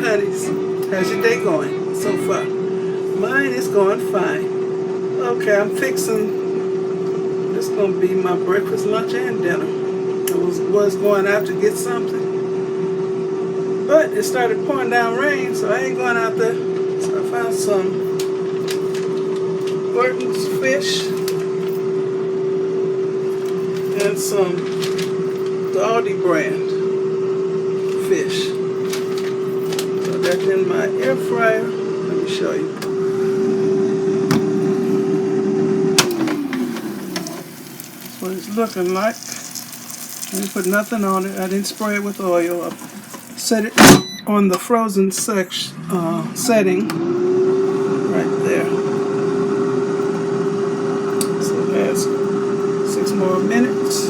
honeys. How's your day going so far? Mine is going fine. Okay, I'm fixing, this is going to be my breakfast, lunch, and dinner. I was going out to get something, but it started pouring down rain, so I ain't going out there. So I found some Gordon's fish and some the Aldi brand fish. So that's in my air fryer. Let me show you. That's what it's looking like. I didn't put nothing on it. I didn't spray it with oil. I set it on the frozen setting right there. So that's 6 more minutes.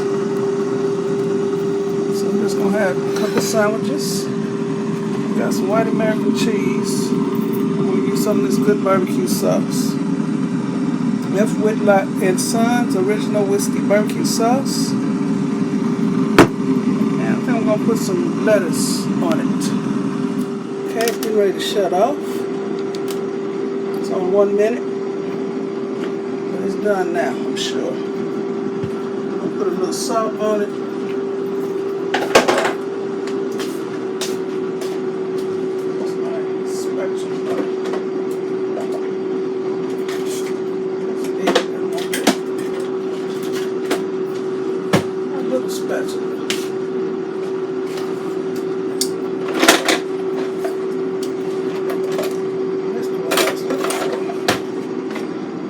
So I'm just gonna have a couple sandwiches. Got some white American cheese. I'm gonna use some of this good barbecue sauce. F. Whitlock and Sons original whiskey barbecue sauce. And I think I'm gonna put some lettuce on it. Okay, we're ready to shut off. It's on 1 minute. But it's done now, I'm sure. I'll put a little salt on it.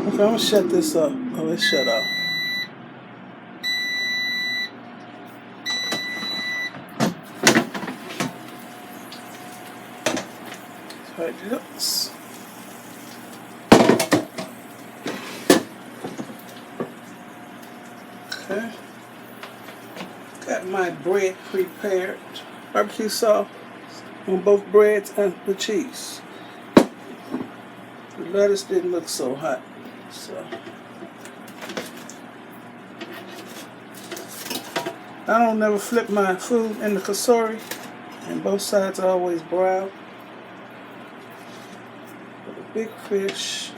Okay, I'm gonna shut this up. Oh, it's shut off. That's how it looks. Okay. Got my bread prepared. Barbecue sauce on both breads and the cheese. The lettuce didn't look so hot. So I don't never flip my food in the Cosori, and both sides are always brown. For the big fish,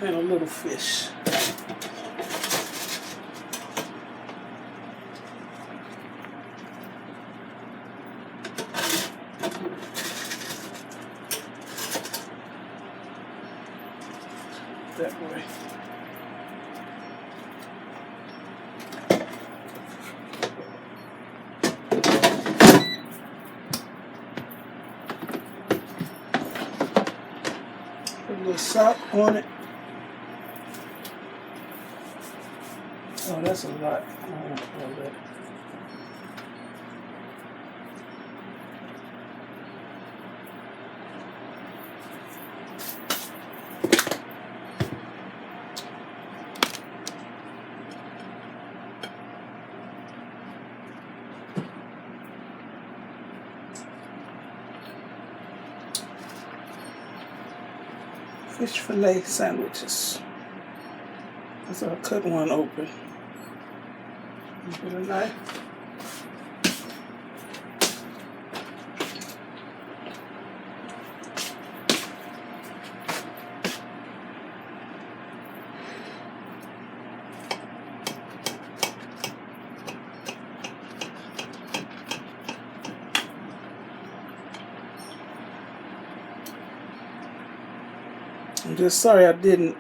and a little fish. That way. Put a little salt on it. Oh, that's a lot. I don't want all that. Fish fillet sandwiches. So I cut one open. Get a knife. I'm just sorry I didn't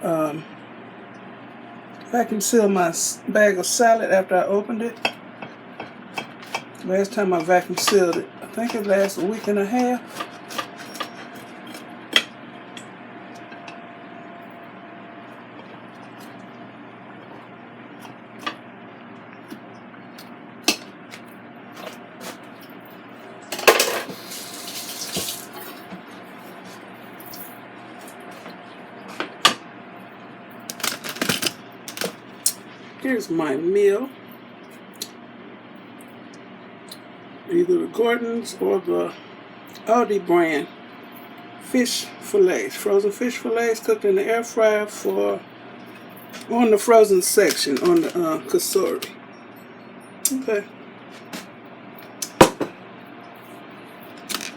vacuum seal my bag of salad after I opened it. Last time I vacuum sealed it, I think it lasted a week and a half. Here's my meal. Either the Gordon's or the Aldi brand fish fillets, frozen fish fillets cooked in the air fryer for on the frozen section on the Cosori. Okay.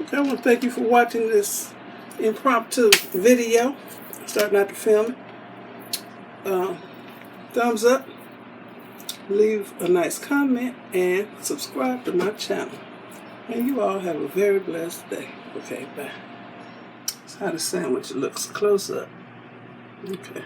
Okay, I want to thank you for watching this impromptu video. Starting out to film it. Thumbs up, leave a nice comment, and subscribe to my channel. And you all have a very blessed day. Okay, bye. That's how the sandwich looks close up. Okay.